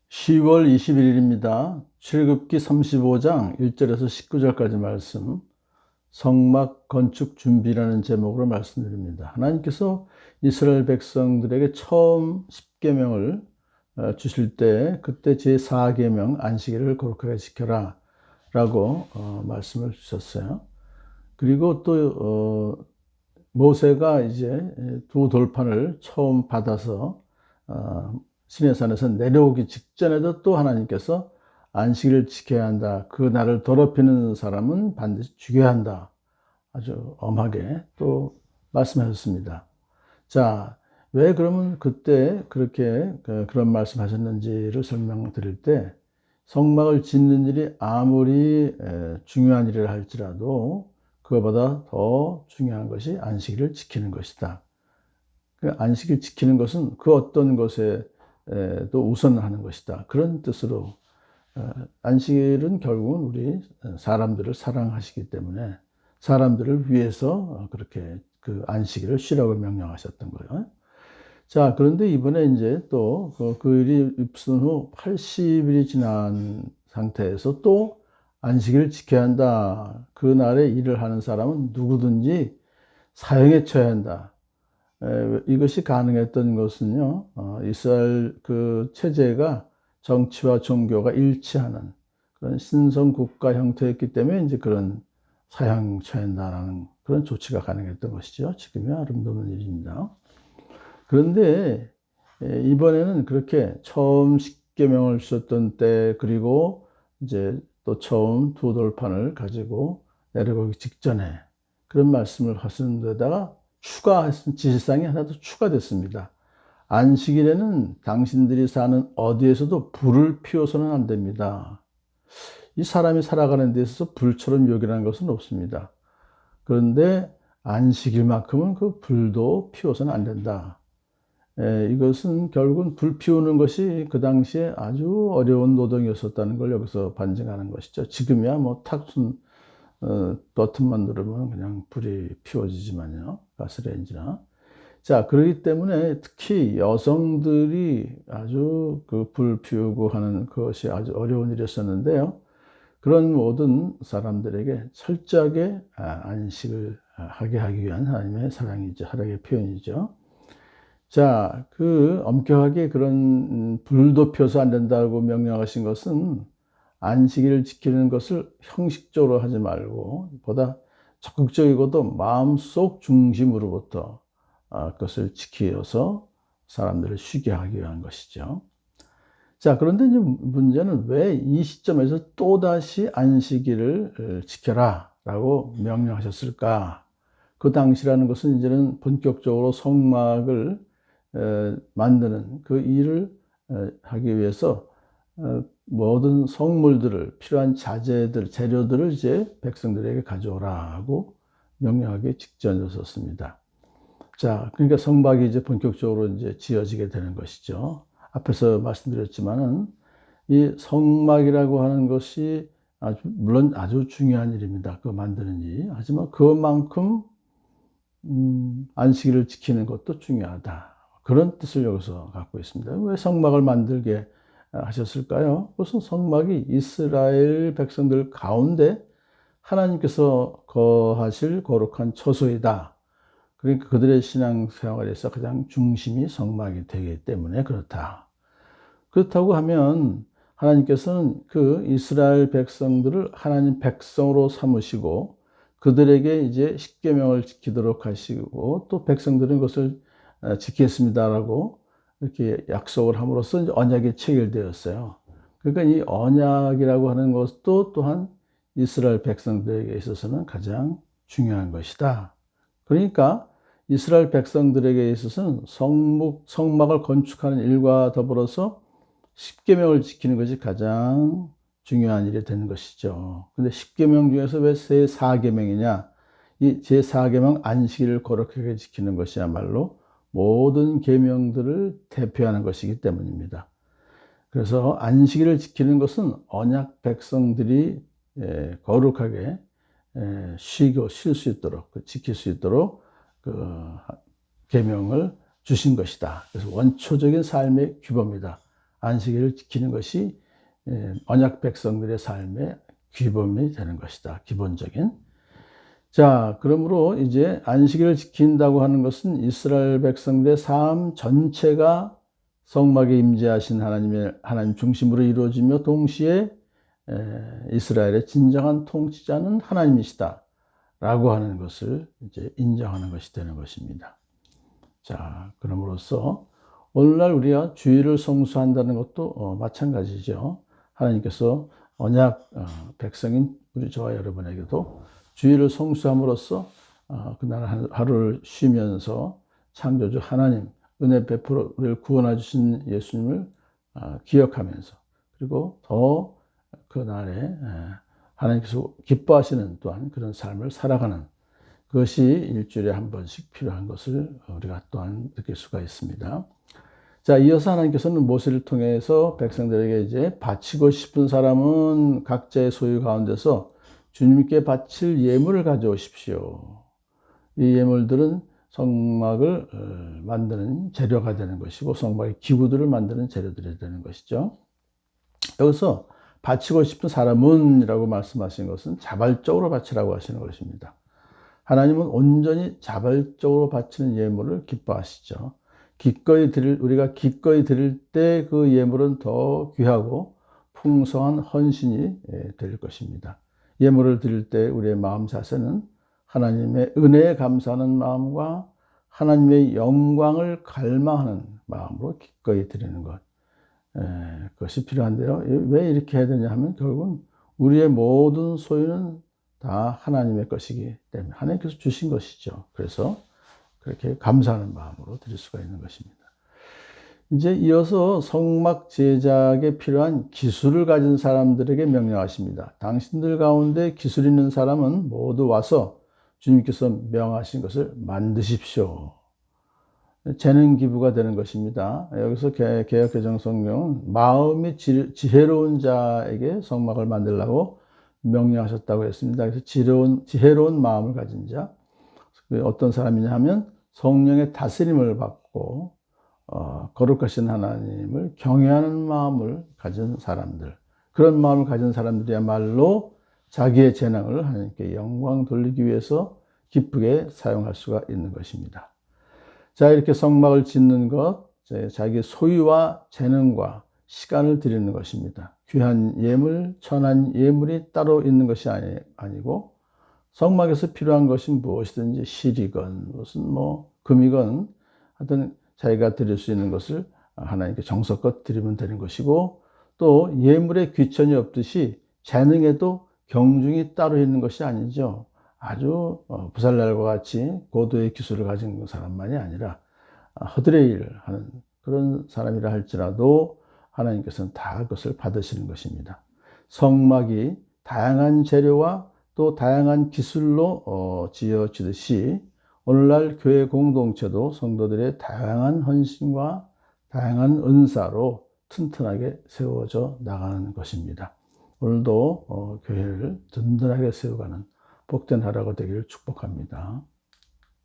10월 21일입니다. 출애굽기 35장 1절에서 19절까지 말씀, 성막 건축 준비라는 제목으로 말씀드립니다. 하나님께서 이스라엘 백성들에게 처음 10계명을 주실 때, 그때 제4계명 안식일을 거룩하게 지켜라 라고 말씀을 주셨어요. 그리고 또 모세가 이제 두 돌판을 처음 받아서 시내산에서 내려오기 직전에도 또 하나님께서 안식일을 지켜야 한다. 그 날을 더럽히는 사람은 반드시 죽여야 한다. 아주 엄하게 또 말씀하셨습니다. 자, 왜 그러면 그때 그렇게 그런 말씀하셨는지를 설명드릴 때, 성막을 짓는 일이 아무리 중요한 일을 할지라도 그것보다 더 중요한 것이 안식일을 지키는 것이다. 그 안식일 지키는 것은 그 어떤 것에도 우선하는 것이다. 그런 뜻으로 안식일은 결국은 우리 사람들을 사랑하시기 때문에 사람들을 위해서 그렇게 그 안식일을 쉬라고 명령하셨던 거예요. 자, 그런데 이번에 이제 또 그 일이 입순 후 80일이 지난 상태에서 또 안식일을 지켜야 한다. 그 날에 일을 하는 사람은 누구든지 사형에 처해야 한다. 이것이 가능했던 것은요, 이스라엘 그 체제가 정치와 종교가 일치하는 그런 신성 국가 형태였기 때문에 이제 그런 사형 처한다라는 그런 조치가 가능했던 것이죠. 지금이 아름다운 일입니다. 그런데 이번에는 그렇게 처음 십계명을 주셨던 때, 그리고 이제 또 처음 두 돌판을 가지고 내려가기 직전에 그런 말씀을 하신 데다가 추가하신 지시사항이 하나 더 추가됐습니다. 안식일에는 당신들이 사는 어디에서도 불을 피워서는 안 됩니다. 이 사람이 살아가는 데 있어서 불처럼 요긴한 것은 없습니다. 그런데 안식일만큼은 그 불도 피워서는 안 된다. 이것은 결국은 불 피우는 것이 그 당시에 아주 어려운 노동이었었다는 걸 여기서 반증하는 것이죠. 지금이야 뭐 탁순 버튼만 누르면 그냥 불이 피워지지만요. 가스레인지나. 자, 그렇기 때문에 특히 여성들이 아주 그 불 피우고 하는 것이 아주 어려운 일이었었는데요. 그런 모든 사람들에게 철저하게 안식을 하게 하기 위한 하나님의 사랑이죠. 사랑의 표현이죠. 자, 그 엄격하게 그런 불도 펴서 안 된다고 명령하신 것은 안식일을 지키는 것을 형식적으로 하지 말고 보다 적극적이고도 마음속 중심으로부터 그것을 지키어서 사람들을 쉬게 하기 위한 것이죠. 자, 그런데 이제 문제는 왜 이 시점에서 또다시 안식일을 지켜라 라고 명령하셨을까? 그 당시라는 것은 이제는 본격적으로 성막을 만드는 그 일을 하기 위해서 모든 성물들을, 필요한 자재들, 재료들을 이제 백성들에게 가져오라 하고 명령하기 직전이었습니다. 자, 그러니까 성막이 이제 본격적으로 이제 지어지게 되는 것이죠. 앞에서 말씀드렸지만은 이 성막이라고 하는 것이 물론 아주 중요한 일입니다. 그 만드는 일이. 하지만 그만큼 안식일을 지키는 것도 중요하다. 그런 뜻을 여기서 갖고 있습니다. 왜 성막을 만들게 하셨을까요? 그것은 성막이 이스라엘 백성들 가운데 하나님께서 거하실 거룩한 처소이다. 그러니까 그들의 신앙생활에서 가장 중심이 성막이 되기 때문에 그렇다. 그렇다고 하면 하나님께서는 그 이스라엘 백성들을 하나님 백성으로 삼으시고 그들에게 이제 십계명을 지키도록 하시고 또 백성들은 그것을 지키겠습니다라고 이렇게 약속을 함으로써 이제 언약이 체결되었어요. 그러니까 이 언약이라고 하는 것도 또한 이스라엘 백성들에게 있어서는 가장 중요한 것이다. 그러니까 이스라엘 백성들에게 있어서는 성막을 건축하는 일과 더불어서 십계명을 지키는 것이 가장 중요한 일이 되는 것이죠. 근데 십계명 중에서 왜 제4계명이냐? 이 제4계명 안식일을 거룩하게 지키는 것이야말로 모든 계명들을 대표하는 것이기 때문입니다. 그래서 안식일을 지키는 것은 언약 백성들이 거룩하게 쉬고 쉴 수 있도록 지킬 수 있도록 그 계명을 주신 것이다. 그래서 원초적인 삶의 규범이다. 안식일을 지키는 것이 언약 백성들의 삶의 규범이 되는 것이다. 기본적인. 자, 그러므로 이제 안식일을 지킨다고 하는 것은 이스라엘 백성들의 삶 전체가 성막에 임재하신 하나님 중심으로 이루어지며 동시에 이스라엘의 진정한 통치자는 하나님이시다 라고 하는 것을 이제 인정하는 것이 되는 것입니다. 자, 그럼으로써 오늘날 우리가 주일을 성수한다는 것도 마찬가지죠. 하나님께서 언약 백성인 우리 저와 여러분에게도 주일을 성수함으로써 그날 하루를 쉬면서 창조주 하나님 은혜 베풀어 구원해 주신 예수님을 기억하면서, 그리고 더 그날에 하나님께서 기뻐하시는 또한 그런 삶을 살아가는 그것이 일주일에 한 번씩 필요한 것을 우리가 또한 느낄 수가 있습니다. 자, 이어서 하나님께서는 모세를 통해서 백성들에게 이제 바치고 싶은 사람은 각자의 소유 가운데서 주님께 바칠 예물을 가져오십시오. 이 예물들은 성막을 만드는 재료가 되는 것이고 성막의 기구들을 만드는 재료들이 되는 것이죠. 여기서 바치고 싶은 사람은 이라고 말씀하신 것은 자발적으로 바치라고 하시는 것입니다. 하나님은 온전히 자발적으로 바치는 예물을 기뻐하시죠. 우리가 기꺼이 드릴 때 그 예물은 더 귀하고 풍성한 헌신이 될 것입니다. 예물을 드릴 때 우리의 마음 자세는 하나님의 은혜에 감사하는 마음과 하나님의 영광을 갈망하는 마음으로 기꺼이 드리는 것. 그것이 필요한데요. 왜 이렇게 해야 되냐 하면 결국은 우리의 모든 소유는 다 하나님의 것이기 때문에 하나님께서 주신 것이죠. 그래서 그렇게 감사하는 마음으로 드릴 수가 있는 것입니다. 이제 이어서 성막 제작에 필요한 기술을 가진 사람들에게 명령하십니다. 당신들 가운데 기술 있는 사람은 모두 와서 주님께서 명하신 것을 만드십시오. 재능 기부가 되는 것입니다. 여기서 개역개정성경은 마음이 지혜로운 자에게 성막을 만들라고 명령하셨다고 했습니다. 그래서 지혜로운 마음을 가진 자, 어떤 사람이냐 하면 성령의 다스림을 받고 거룩하신 하나님을 경외하는 마음을 가진 사람들, 그런 마음을 가진 사람들이야말로 자기의 재능을 하나님께 영광 돌리기 위해서 기쁘게 사용할 수가 있는 것입니다. 자, 이렇게 성막을 짓는 것, 자기 소유와 재능과 시간을 드리는 것입니다. 귀한 예물, 천한 예물이 따로 있는 것이 아니고 성막에서 필요한 것이 무엇이든지 실이건 무슨 금이건 하여튼 자기가 드릴 수 있는 것을 하나님께 정성껏 드리면 되는 것이고, 또 예물에 귀천이 없듯이 재능에도 경중이 따로 있는 것이 아니죠. 아주 부살날과 같이 고도의 기술을 가진 사람만이 아니라 허드레 일을 하는 그런 사람이라 할지라도 하나님께서는 다 그것을 받으시는 것입니다. 성막이 다양한 재료와 또 다양한 기술로 지어지듯이 오늘날 교회 공동체도 성도들의 다양한 헌신과 다양한 은사로 튼튼하게 세워져 나가는 것입니다. 오늘도 교회를 든든하게 세워가는 복된 하루가 되기를 축복합니다.